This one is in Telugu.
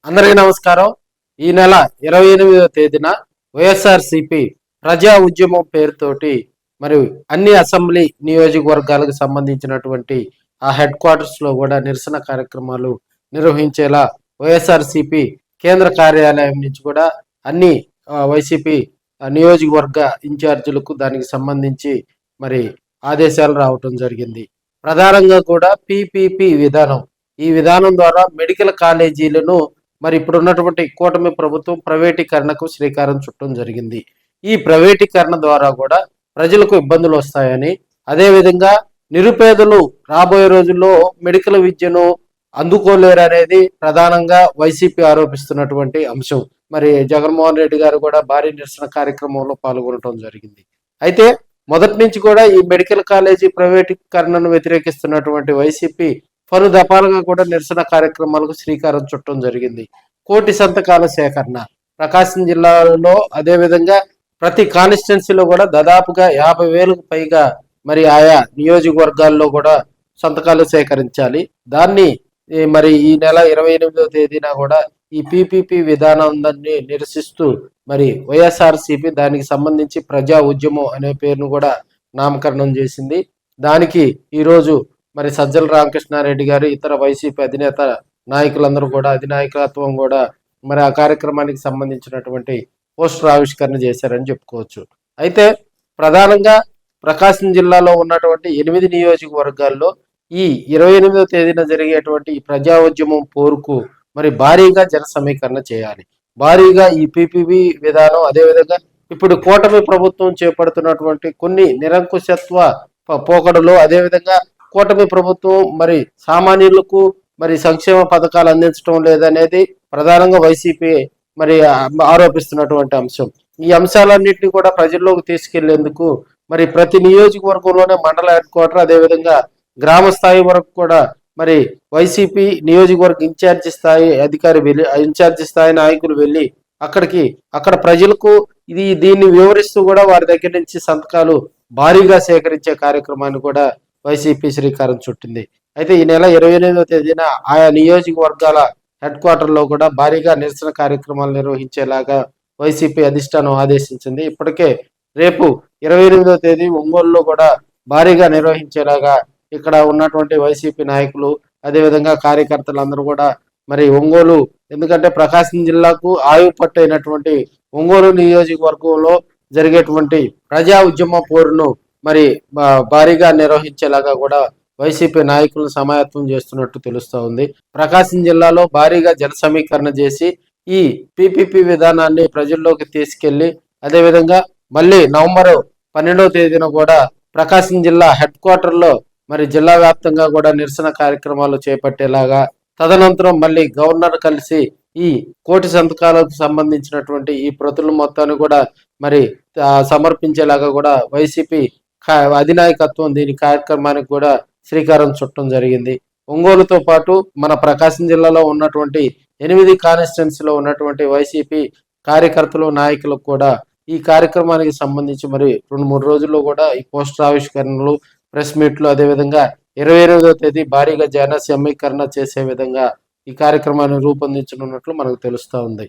అందరికీ నమస్కారం. ఈ నెల 28వ తేదీన వైఎస్ఆర్‌సీపీ ప్రజా ఉద్యమం పేరుతోటి మరి అన్ని అసెంబ్లీ నియోజకవర్గాలకు సంబంధించినటువంటి ఆ హెడ్ క్వార్టర్స్‌లో కూడా నిరసన కార్యక్రమాలు నిర్వహించేలా వైఎస్ఆర్‌సీపీ కేంద్ర కార్యాలయం నుంచి కూడా అన్ని వైసీపీ నియోజకవర్గ ఇన్ఛార్జీలకు దానికి సంబంధించి మరి ఆదేశాలు రావటం జరిగింది. ప్రధానంగా కూడా పీపీపీ విధానం. ఈ విధానం ద్వారా మెడికల్ కాలేజీలను మరి ఇప్పుడున్నటువంటి కూటమి ప్రభుత్వం ప్రైవేటీకరణకు శ్రీకారం చుట్టడం జరిగింది. ఈ ప్రైవేటీకరణ ద్వారా కూడా ప్రజలకు ఇబ్బందులు వస్తాయని, అదేవిధంగా నిరుపేదలు రాబోయే రోజుల్లో మెడికల్ విద్యను అందుకోలేరనేది ప్రధానంగా వైసీపీ ఆరోపిస్తున్నటువంటి అంశం. మరి జగన్మోహన్ రెడ్డి గారు కూడా భారీ నిరసన కార్యక్రమంలో పాల్గొనడం జరిగింది. అయితే మొదటి నుంచి కూడా ఈ మెడికల్ కాలేజీ ప్రైవేటీకరణను వ్యతిరేకిస్తున్నటువంటి వైసీపీ పలు దఫాలుగా కూడా నిరసన కార్యక్రమాలకు శ్రీకారం చుట్టడం జరిగింది. 1,00,00,000 సంతకాల సేకరణ ప్రకాశం జిల్లాలో, అదేవిధంగా ప్రతి కాన్స్టిట్యున్సీలో కూడా దాదాపుగా 50,000కు పైగా మరి ఆయా నియోజకవర్గాల్లో కూడా సంతకాలు సేకరించాలి. దాన్ని మరి ఈ నెల 28వ తేదీన కూడా ఈ పీపీపీ విధానాన్ని నిరసిస్తూ మరి వైఎస్ఆర్సీపీ దానికి సంబంధించి ప్రజా ఉద్యమం అనే పేరును కూడా నామకరణం చేసింది. దానికి ఈరోజు మరి సజ్జల రామకృష్ణారెడ్డి గారు, ఇతర వైసీపీ అధినేత నాయకులందరూ కూడా, అధినాయకత్వం కూడా మరి ఆ కార్యక్రమానికి సంబంధించినటువంటి పోస్టర్ ఆవిష్కరణ చేశారని చెప్పుకోవచ్చు. అయితే ప్రధానంగా ప్రకాశం జిల్లాలో ఉన్నటువంటి 8 నియోజకవర్గాల్లో ఈ 28వ తేదీన జరిగేటువంటి ఈ ప్రజా ఉద్యమం పోరుకు మరి భారీగా జన సమీకరణ చేయాలి. భారీగా ఈ పీపీపీ విధానం, అదేవిధంగా ఇప్పుడు కూటమి ప్రభుత్వం చేపడుతున్నటువంటి కొన్ని నిరంకుశత్వ పోకడలు, అదేవిధంగా కూటమి ప్రభుత్వం మరి సామాన్యులకు మరి సంక్షేమ పథకాలు అందించడం లేదనేది ప్రధానంగా వైసీపీ మరి ఆరోపిస్తున్నటువంటి అంశం. ఈ అంశాలన్నింటినీ కూడా ప్రజల్లోకి తీసుకెళ్లేందుకు మరి ప్రతి నియోజకవర్గంలోనే మండల హెడ్ క్వార్టర్, అదేవిధంగా గ్రామ స్థాయి వరకు కూడా మరి వైసీపీ నియోజకవర్గ ఇన్ఛార్జి స్థాయి అధికారి వెళ్ళి, ఇన్ఛార్జి స్థాయి నాయకులు వెళ్ళి అక్కడ ప్రజలకు దీన్ని వివరిస్తూ కూడా వారి దగ్గర నుంచి సంతకాలు భారీగా సేకరించే కార్యక్రమాన్ని కూడా వైసీపీ శ్రీకారం చుట్టింది. అయితే ఈ నెల 28వ తేదీన ఆయా నియోజకవర్గాల హెడ్ క్వార్టర్లో కూడా భారీగా నిరసన కార్యక్రమాలు నిర్వహించేలాగా వైసీపీ అధిష్టానం ఆదేశించింది. ఇప్పటికే రేపు 28వ తేదీ ఒంగోలులో కూడా భారీగా నిర్వహించేలాగా ఇక్కడ ఉన్నటువంటి వైసీపీ నాయకులు, అదేవిధంగా కార్యకర్తలు అందరూ కూడా మరి ఒంగోలు, ఎందుకంటే ప్రకాశం జిల్లాకు ఆయువు పట్టైనటువంటి ఒంగోలు నియోజకవర్గంలో జరిగేటువంటి ప్రజా ఉద్యమ పోరును మరి భారీగా నిర్వహించేలాగా కూడా వైసీపీ నాయకులను సమాయత్తం చేస్తున్నట్టు తెలుస్తూ ఉంది. ప్రకాశం జిల్లాలో భారీగా జన సమీకరణ చేసి ఈ పీపీపీ విధానాన్ని ప్రజల్లోకి తీసుకెళ్లి, అదేవిధంగా మళ్ళీ నవంబర్ 12వ తేదీన కూడా ప్రకాశం జిల్లా హెడ్ క్వార్టర్లో మరి జిల్లా వ్యాప్తంగా కూడా నిరసన కార్యక్రమాలు చేపట్టేలాగా, తదనంతరం మళ్ళీ గవర్నర్ కలిసి ఈ 1,00,00,000 సంతకాలకు సంబంధించినటువంటి ఈ ప్రతులు మొత్తాన్ని కూడా మరి సమర్పించేలాగా కూడా వైసీపీ అధినాయకత్వం దీని కార్యక్రమానికి కూడా శ్రీకారం చుట్టడం జరిగింది. ఒంగోలుతో పాటు మన ప్రకాశం జిల్లాలో ఉన్నటువంటి 8 కాన్స్టిట్యున్సీలో ఉన్నటువంటి వైసీపీ కార్యకర్తలు, నాయకులకు కూడా ఈ కార్యక్రమానికి సంబంధించి మరి 2-3 రోజుల్లో కూడా ఈ పోస్టర్ ఆవిష్కరణలు, ప్రెస్ మీట్లు, అదేవిధంగా 28వ తేదీ భారీగా జన సమీకరణ చేసే విధంగా ఈ కార్యక్రమాన్ని రూపొందించనున్నట్లు మనకు తెలుస్తూ ఉంది.